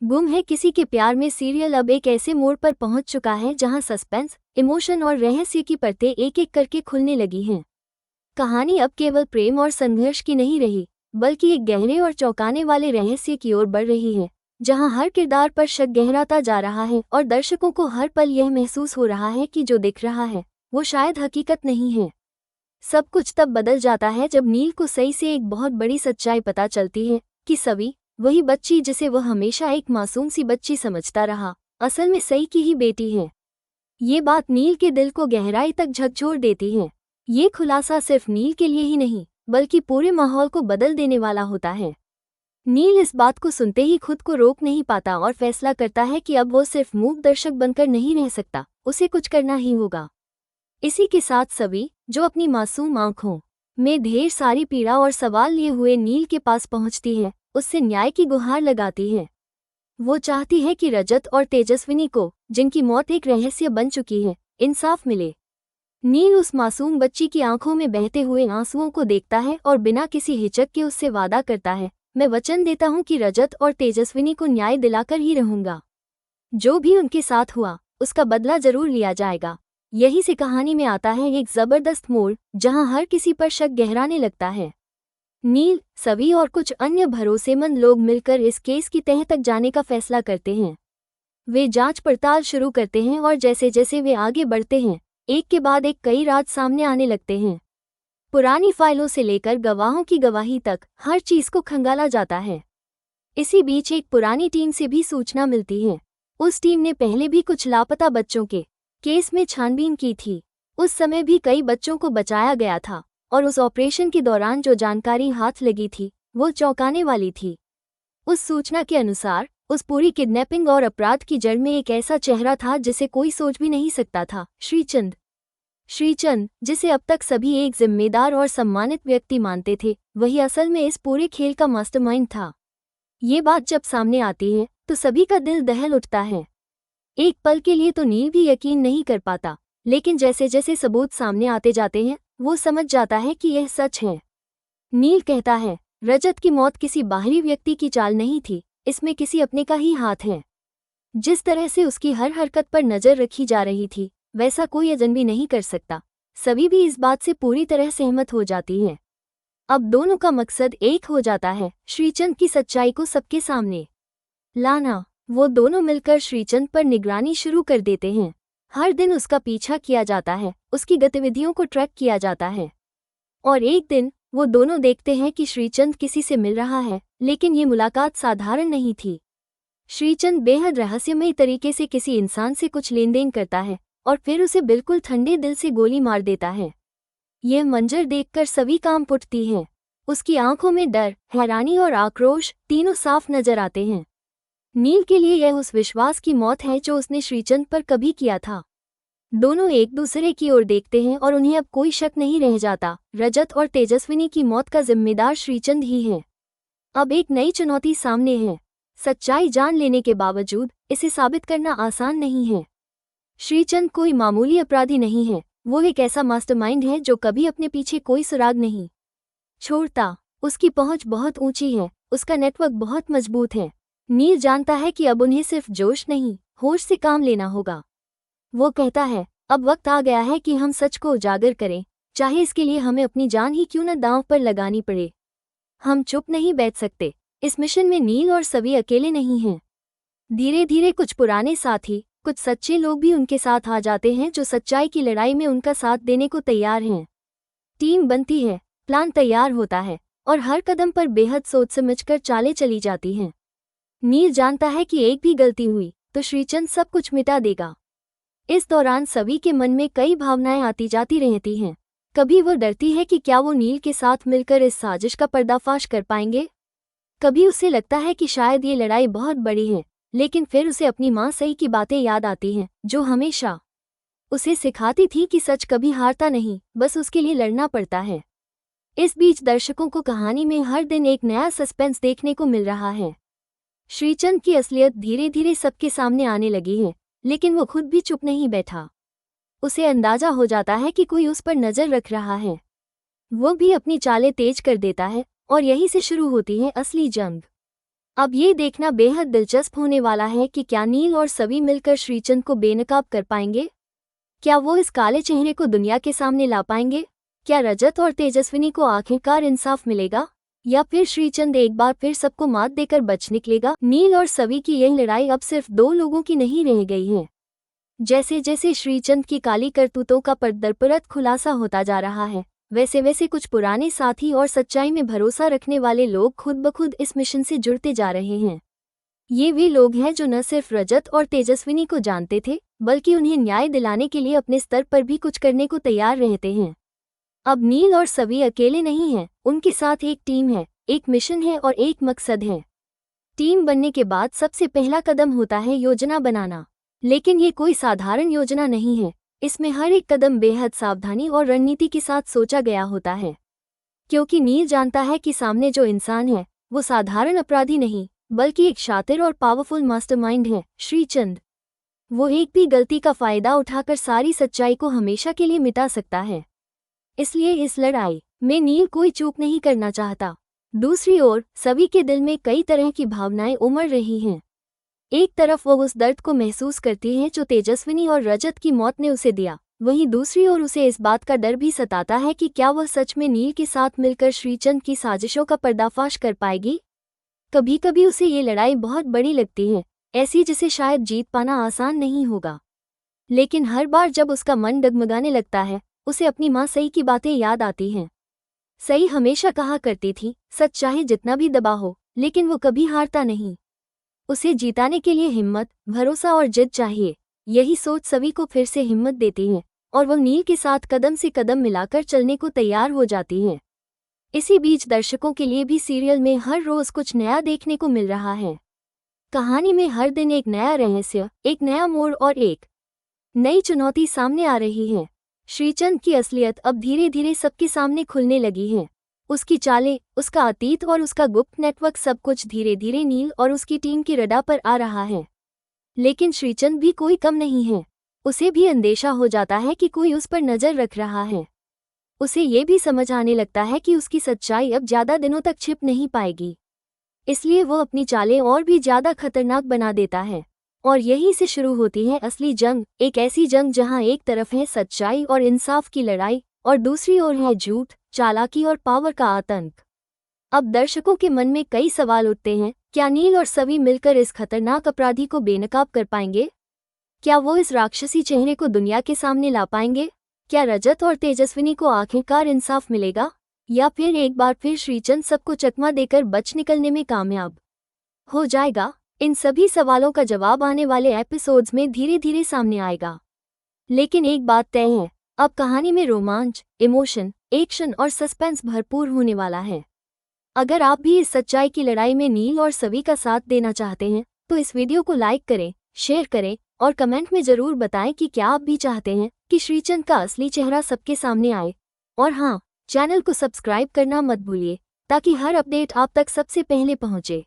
गुम है किसी के प्यार में सीरियल अब एक ऐसे मोड़ पर पहुंच चुका है जहां सस्पेंस, इमोशन और रहस्य की परतें एक एक करके खुलने लगी हैं। कहानी अब केवल प्रेम और संघर्ष की नहीं रही, बल्कि एक गहरे और चौंकाने वाले रहस्य की ओर बढ़ रही है, जहां हर किरदार पर शक गहराता जा रहा है और दर्शकों को हर पल यह महसूस हो रहा है कि जो दिख रहा है वो शायद हकीकत नहीं है। सब कुछ तब बदल जाता है जब नील को सही से एक बहुत बड़ी सच्चाई पता चलती है कि सवी, वही बच्ची जिसे वह हमेशा एक मासूम सी बच्ची समझता रहा, असल में सई की ही बेटी है। ये बात नील के दिल को गहराई तक झकझोर देती है। ये खुलासा सिर्फ नील के लिए ही नहीं, बल्कि पूरे माहौल को बदल देने वाला होता है। नील इस बात को सुनते ही खुद को रोक नहीं पाता और फैसला करता है कि अब वो सिर्फ मूक दर्शक बनकर नहीं रह सकता, उसे कुछ करना ही होगा। इसी के साथ सवी, जो अपनी मासूम आंखों में ढेर सारी पीड़ा और सवाल लिए हुए नील के पास पहुंचती है, उससे न्याय की गुहार लगाती है। वो चाहती है कि रजत और तेजस्विनी को, जिनकी मौत एक रहस्य बन चुकी है, इंसाफ मिले। नील उस मासूम बच्ची की आंखों में बहते हुए आंसुओं को देखता है और बिना किसी हिचक के उससे वादा करता है, मैं वचन देता हूं कि रजत और तेजस्विनी को न्याय दिलाकर ही रहूंगा। जो भी उनके साथ हुआ उसका बदला जरूर लिया जाएगा। यही से कहानी में आता है एक जबरदस्त मोड़, जहां हर किसी पर शक गहराने लगता है। नील, सवी और कुछ अन्य भरोसेमंद लोग मिलकर इस केस की तह तक जाने का फैसला करते हैं। वे जांच पड़ताल शुरू करते हैं और जैसे जैसे वे आगे बढ़ते हैं, एक के बाद एक कई राज सामने आने लगते हैं। पुरानी फाइलों से लेकर गवाहों की गवाही तक हर चीज को खंगाला जाता है। इसी बीच एक पुरानी टीम से भी सूचना मिलती है। उस टीम ने पहले भी कुछ लापता बच्चों के केस में छानबीन की थी। उस समय भी कई बच्चों को बचाया गया था और उस ऑपरेशन के दौरान जो जानकारी हाथ लगी थी वो चौंकाने वाली थी। उस सूचना के अनुसार उस पूरी किडनैपिंग और अपराध की जड़ में एक ऐसा चेहरा था जिसे कोई सोच भी नहीं सकता था, श्रीचंद। श्रीचंद, जिसे अब तक सभी एक जिम्मेदार और सम्मानित व्यक्ति मानते थे, वही असल में इस पूरे खेल का मास्टरमाइंड था। ये बात जब सामने आती है तो सभी का दिल दहल उठता है। एक पल के लिए तो नील भी यकीन नहीं कर पाता, लेकिन जैसे जैसे सबूत सामने आते जाते हैं वो समझ जाता है कि यह सच है। नील कहता है, रजत की मौत किसी बाहरी व्यक्ति की चाल नहीं थी, इसमें किसी अपने का ही हाथ है। जिस तरह से उसकी हर हरकत पर नजर रखी जा रही थी, वैसा कोई अजनबी नहीं कर सकता। सभी भी इस बात से पूरी तरह सहमत हो जाती हैं। अब दोनों का मकसद एक हो जाता है, श्रीचंद की सच्चाई को सबके सामने लाना। वो दोनों मिलकर श्रीचंद पर निगरानी शुरू कर देते हैं। हर दिन उसका पीछा किया जाता है, उसकी गतिविधियों को ट्रैक किया जाता है। और एक दिन वो दोनों देखते हैं कि श्रीचंद किसी से मिल रहा है, लेकिन ये मुलाकात साधारण नहीं थी। श्रीचंद बेहद रहस्यमय तरीके से किसी इंसान से कुछ लेन देन करता है और फिर उसे बिल्कुल ठंडे दिल से गोली मार देता है। यह मंजर देखकर सभी कांप उठती हैं। उसकी आंखों में डर, हैरानी और आक्रोश तीनों साफ नजर आते हैं। नील के लिए यह उस विश्वास की मौत है जो उसने श्रीचंद पर कभी किया था। दोनों एक दूसरे की ओर देखते हैं और उन्हें अब कोई शक नहीं रह जाता, रजत और तेजस्विनी की मौत का जिम्मेदार श्रीचंद ही है। अब एक नई चुनौती सामने है। सच्चाई जान लेने के बावजूद इसे साबित करना आसान नहीं है। श्रीचंद कोई मामूली अपराधी नहीं है, वो एक ऐसा मास्टरमाइंड है जो कभी अपने पीछे कोई सुराग नहीं छोड़ता। उसकी पहुंच बहुत ऊंची है, उसका नेटवर्क बहुत मजबूत है। नील जानता है कि अब उन्हें सिर्फ जोश नहीं, होश से काम लेना होगा। वो कहता है, अब वक्त आ गया है कि हम सच को उजागर करें, चाहे इसके लिए हमें अपनी जान ही क्यों न दांव पर लगानी पड़े। हम चुप नहीं बैठ सकते। इस मिशन में नील और सभी अकेले नहीं हैं। धीरे धीरे कुछ पुराने साथी, कुछ सच्चे लोग भी उनके साथ आ जाते हैं जो सच्चाई की लड़ाई में उनका साथ देने को तैयार हैं। टीम बनती है, प्लान तैयार होता है और हर कदम पर बेहद सोच समझकर चालें चली जाती हैं। नील जानता है कि एक भी गलती हुई तो श्रीचंद सब कुछ मिटा देगा। इस दौरान सभी के मन में कई भावनाएं आती जाती रहती हैं। कभी वो डरती है कि क्या वो नील के साथ मिलकर इस साजिश का पर्दाफाश कर पाएंगे। कभी उसे लगता है कि शायद ये लड़ाई बहुत बड़ी है, लेकिन फिर उसे अपनी माँ सई की बातें याद आती हैं, जो हमेशा उसे सिखाती थी कि सच कभी हारता नहीं, बस उसके लिए लड़ना पड़ता है। इस बीच दर्शकों को कहानी में हर दिन एक नया सस्पेंस देखने को मिल रहा है। श्रीचंद की असलियत धीरे धीरे सबके सामने आने लगी है, लेकिन वो खुद भी चुप नहीं बैठा। उसे अंदाजा हो जाता है कि कोई उस पर नजर रख रहा है। वो भी अपनी चालें तेज कर देता है और यहीं से शुरू होती है असली जंग। अब ये देखना बेहद दिलचस्प होने वाला है कि क्या नील और सवी मिलकर श्रीचंद को बेनकाब कर पाएंगे। क्या वो इस काले चेहरे को दुनिया के सामने ला पाएंगे? क्या रजत और तेजस्विनी को आखिरकार इंसाफ मिलेगा, या फिर श्रीचंद एक बार फिर सबको मात देकर बच निकलेगा? नील और सवी की यह लड़ाई अब सिर्फ दो लोगों की नहीं रह गई है। जैसे जैसे श्रीचंद की काली करतूतों का परदरपरत खुलासा होता जा रहा है, वैसे वैसे कुछ पुराने साथी और सच्चाई में भरोसा रखने वाले लोग खुद ब खुद इस मिशन से जुड़ते जा रहे हैं। ये वे लोग हैं जो न सिर्फ रजत और तेजस्विनी को जानते थे, बल्कि उन्हें न्याय दिलाने के लिए अपने स्तर पर भी कुछ करने को तैयार रहते हैं। अब नील और सवी अकेले नहीं हैं, उनके साथ एक टीम है, एक मिशन है और एक मकसद है। टीम बनने के बाद सबसे पहला कदम होता है योजना बनाना। लेकिन ये कोई साधारण योजना नहीं है, इसमें हर एक कदम बेहद सावधानी और रणनीति के साथ सोचा गया होता है। क्योंकि नील जानता है कि सामने जो इंसान है वो साधारण अपराधी नहीं, बल्कि एक शातिर और पावरफुल मास्टरमाइंड है, श्रीचंद। वो एक भी गलती का फायदा उठाकर सारी सच्चाई को हमेशा के लिए मिटा सकता है। इसलिए इस लड़ाई में नील कोई चूक नहीं करना चाहता। दूसरी ओर सभी के दिल में कई तरह की भावनाएं उमड़ रही हैं। एक तरफ वो उस दर्द को महसूस करती है जो तेजस्विनी और रजत की मौत ने उसे दिया, वहीं दूसरी ओर उसे इस बात का डर भी सताता है कि क्या वह सच में नील के साथ मिलकर श्रीचंद की साजिशों का पर्दाफाश कर पाएगी। कभी कभी उसे ये लड़ाई बहुत बड़ी लगती है, ऐसी जिसे शायद जीत पाना आसान नहीं होगा। लेकिन हर बार जब उसका मन डगमगाने लगता है, उसे अपनी माँ सई की बातें याद आती हैं। सई हमेशा कहा करती थी, सच चाहे जितना भी दबा हो, लेकिन वो कभी हारता नहीं। उसे जीताने के लिए हिम्मत, भरोसा और जिद चाहिए। यही सोच सभी को फिर से हिम्मत देती है और वह नील के साथ कदम से कदम मिलाकर चलने को तैयार हो जाती है। इसी बीच दर्शकों के लिए भी सीरियल में हर रोज कुछ नया देखने को मिल रहा है। कहानी में हर दिन एक नया रहस्य, एक नया मोड़ और एक नई चुनौती सामने आ रही है। श्रीचंद की असलियत अब धीरे धीरे सबके सामने खुलने लगी है। उसकी चालें, उसका अतीत और उसका गुप्त नेटवर्क, सब कुछ धीरे धीरे नील और उसकी टीम की रडार पर आ रहा है। लेकिन श्रीचंद भी कोई कम नहीं है। उसे भी अंदेशा हो जाता है कि कोई उस पर नजर रख रहा है। उसे ये भी समझ आने लगता है कि उसकी सच्चाई अब ज्यादा दिनों तक छिप नहीं पाएगी। इसलिए वो अपनी चालें और भी ज्यादा खतरनाक बना देता है। और यहीं से शुरू होती है असली जंग, एक ऐसी जंग जहां एक तरफ है सच्चाई और इंसाफ की लड़ाई और दूसरी ओर है झूठ, चालाकी और पावर का आतंक। अब दर्शकों के मन में कई सवाल उठते हैं। क्या नील और सवी मिलकर इस खतरनाक अपराधी को बेनकाब कर पाएंगे? क्या वो इस राक्षसी चेहरे को दुनिया के सामने ला पाएंगे? क्या रजत और तेजस्विनी को आखिरकार इंसाफ मिलेगा, या फिर एक बार फिर श्रीचंद सबको चकमा देकर बच निकलने में कामयाब हो जाएगा? इन सभी सवालों का जवाब आने वाले एपिसोड्स में धीरे धीरे सामने आएगा। लेकिन एक बात तय है, अब कहानी में रोमांच, इमोशन, एक्शन और सस्पेंस भरपूर होने वाला है। अगर आप भी इस सच्चाई की लड़ाई में नील और सवी का साथ देना चाहते हैं, तो इस वीडियो को लाइक करें, शेयर करें और कमेंट में जरूर बताएं कि क्या आप भी चाहते हैं कि श्रीचंद का असली चेहरा सबके सामने आए। और हाँ, चैनल को सब्सक्राइब करना मत भूलिए, ताकि हर अपडेट आप तक सबसे पहले पहुंचे।